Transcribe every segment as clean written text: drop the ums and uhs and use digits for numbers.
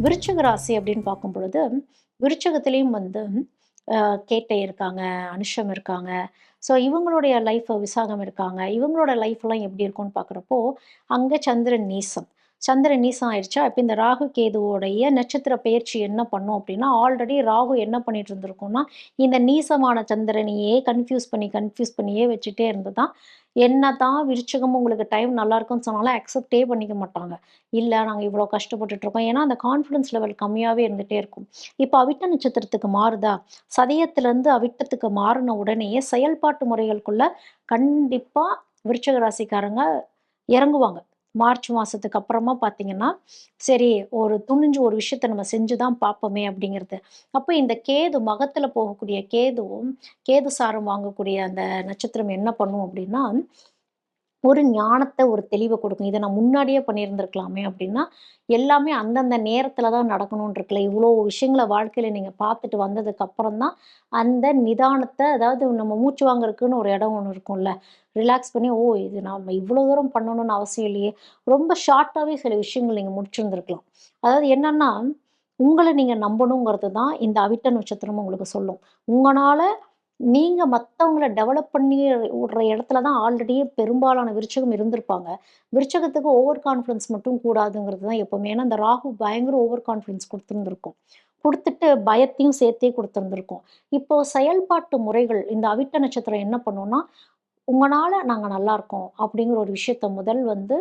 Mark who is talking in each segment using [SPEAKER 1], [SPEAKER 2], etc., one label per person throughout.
[SPEAKER 1] விருச்சிக ராசி அப்படின்னு பார்க்கும் பொழுது, விருச்சிகத்திலயும் வந்து கேட்டை இருக்காங்க, அனுஷம் இருக்காங்க. ஸோ இவங்களுடைய லைஃப் விசாகம் இருக்காங்க. இவங்களோட லைஃப்லாம் எப்படி இருக்கும்னு பார்க்குறப்போ, அங்க சந்திரன் நீசம். சந்திரன் நீசம் ஆயிடுச்சா, இப்ப இந்த ராகு கேதுவோடைய நட்சத்திர பெயர்ச்சி என்ன பண்ணும் அப்படின்னா, ஆல்ரெடி ராகு என்ன பண்ணிட்டு இருந்திருக்கும்னா, இந்த நீசமான சந்திரனையே கன்ஃப்யூஸ் பண்ணியே வச்சுட்டே இருந்து தான், என்னதான் விருச்சிகம் உங்களுக்கு டைம் நல்லா இருக்குன்னு சொன்னாலும் அக்செப்டே பண்ணிக்க மாட்டாங்க. இல்ல நாங்க இவ்வளோ கஷ்டப்பட்டுட்டு இருக்கோம். ஏன்னா, அந்த கான்ஃபிடன்ஸ் லெவல் கம்மியாவே இருந்துட்டே இருக்கும். இப்ப அவிட்ட நட்சத்திரத்துக்கு மாறுதா, சதயத்திலருந்து அவிட்டத்துக்கு மாறுன உடனேயே செயல்பாட்டு முறைகளுக்குள்ள கண்டிப்பா விருச்சிக ராசிக்காரங்க இறங்குவாங்க. மார்ச் மாசத்துக்கு அப்புறமா பார்த்தீங்கன்னா, சரி ஒரு துணிஞ்சு ஒரு விஷயத்த நம்ம செஞ்சு தான் பார்ப்போமே அப்படிங்கிறது. அப்ப இந்த கேது மகத்துல போகக்கூடிய கேதுவும், கேது சாரம் வாங்கக்கூடிய அந்த நட்சத்திரம் என்ன பண்ணும் அப்படின்னா, ஒரு ஞானத்த, ஒரு தெளிவ கொடுக்கும். இத நான் முன்னாடியே பண்ணியிருந்திருக்கலாமே அப்டின்னா, எல்லாமே அந்தந்த நேரத்தில தான் நடக்கணும்னு இருக்குல்ல. இவ்ளோ விஷயங்கள வாழ்க்கையில நீங்க பார்த்துட்டு வந்ததுக்கு அப்புறம் தான், அந்த நிதானத்த அதாவது நம்ம மூச்சு வாங்குறதுக்குன்னு ஒரு இடம் ஒண்ணு இருக்கும்ல. ரிலாக்ஸ் பண்ணி, ஓ! இது நாம இவ்ளோ தூரம் பண்ணணும்னு அவசியம் இல்லையே. ரொம்ப ஷார்ட்டாவே சில விஷயங்கள் நீங்க முடிச்சிருந்திருக்கலாம். அதாவது என்னன்னா, உங்கள நீங்க நம்பணுங்கிறது தான் இந்த அவிட்ட நட்சத்திரம் உங்களுக்கு சொல்லும். உங்கனால நீங்க மத்தவங்கள டெவலப் பண்ணி விடுற இடத்துல தான் ஆல்ரெடியே பெரும்பாலான விருச்சகம் இருந்திருப்பாங்க. விருச்சகத்துக்கு ஓவர் கான்ஃபிடன்ஸ் மட்டும் கூடாதுங்கிறது தான் எப்பவுமே. ஏன்னா, இந்த ராகு பயங்கர ஓவர் கான்ஃபிடன்ஸ் குடுத்திருந்திருக்கும். குடுத்துட்டு பயத்தையும் சேர்த்தே குடுத்திருந்திருக்கும். இப்போ செயல்பாட்டு முறைகள் இந்த அவிட்ட நட்சத்திரம் என்ன பண்ணும்னா, உங்கனால நாங்க நல்லாருக்கோம் அப்படிங்கிற ஒரு விஷயத்த முதல் வந்து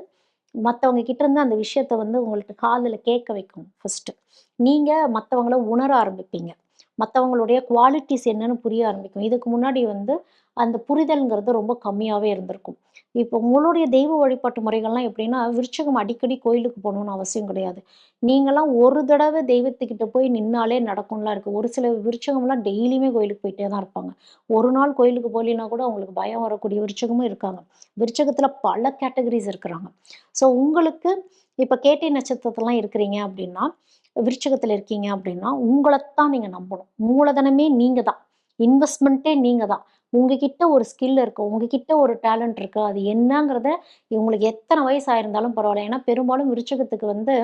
[SPEAKER 1] மத்தவங்க கிட்ட இருந்து அந்த விஷயத்த வந்து உங்கள்ட்ட காதுல கேட்க வைக்கும் ஃபர்ஸ்ட்டு. நீங்க மத்தவங்கள உணர ஆரம்பிப்பீங்க. மத்தவங்களுடைய குவாலிட்டீஸ் என்னன்னு புரிய ஆரம்பிக்கும். இதுக்கு முன்னாடி வந்து அந்த புரிதல்ங்கிறது ரொம்ப கம்மியாவே இருந்திருக்கும். இப்போ உங்களுடைய தெய்வ வழிபாட்டு முறைகள்லாம் எப்படின்னா, விருச்சகம் அடிக்கடி கோயிலுக்கு போணும்னு அவசியம் கிடையாது. நீங்கலாம் ஒரு தடவ தெய்வத்துக்கிட்ட போய் நின்னாலே நடக்கும்லாம் இருக்கு. ஒரு சில விருச்சகம்லாம் டெய்லியுமே கோயிலுக்கு போயிட்டே தான் இருப்பாங்க. ஒரு நாள் கோயிலுக்கு போகலின்னா கூட அவங்களுக்கு பயம் வரக்கூடிய விருச்சகமும் இருக்காங்க. விருச்சகத்துல பல கேட்டகரீஸ் இருக்கிறாங்க. ஸோ உங்களுக்கு இப்ப கேட்டை நட்சத்திரத்துலலாம் இருக்கிறீங்க அப்படின்னா, விருச்சிகத்துல இருக்கீங்க அப்படின்னா, உங்களத்தான் நீங்க நம்பணும். மூலதனமே நீங்க தான். இன்வெஸ்ட்மென்ட்டே நீங்க தான். உங்ககிட்ட ஒரு ஸ்கில் இருக்கு. உங்ககிட்ட ஒரு டேலண்ட் இருக்கு. அது என்னங்கிறத உங்களுக்கு எத்தன வயசு ஆயிருந்தாலும் பரவால்ல. ஏன்னா பெரும்பாலும் விருச்சிகத்துக்கு வந்து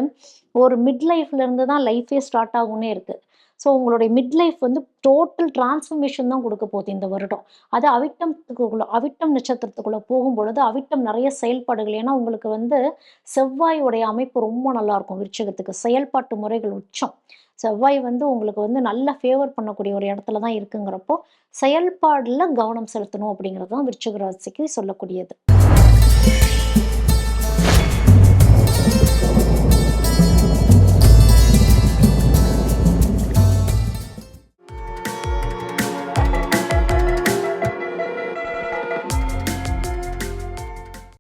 [SPEAKER 1] ஒரு மிட் லைஃப்ல இருந்து தான் லைஃபே ஸ்டார்ட் ஆகும்னே இருக்கு. ஸோ உங்களுடைய மிட் லைஃப் வந்து டோட்டல் டிரான்ஸ்ஃபர்மேஷன் தான் குடுக்க போகுது இந்த வருடம். அது அவிட்டம் நட்சத்திரத்துக்குள்ள போகும்பொழுது, அவிட்டம் நெறைய செயல்பாடுகள் ஏன்னா உங்களுக்கு வந்து செவ்வாயுடைய அமைப்பு ரொம்ப நல்லாருக்கும் விருச்சிகத்துக்கு. செயல்பாட்டு முறைகள் உச்சம். செவ்வாய் வந்து உங்களுக்கு வந்து நல்ல ஃபேவர் பண்ணக்கூடிய ஒரு இடத்துல தான் இருக்குங்கிறப்போ, செயல்பாடுல கவனம் செலுத்தணும் அப்படிங்கிறது தான் விருச்சிக ராசிக்கு சொல்லக்கூடியது.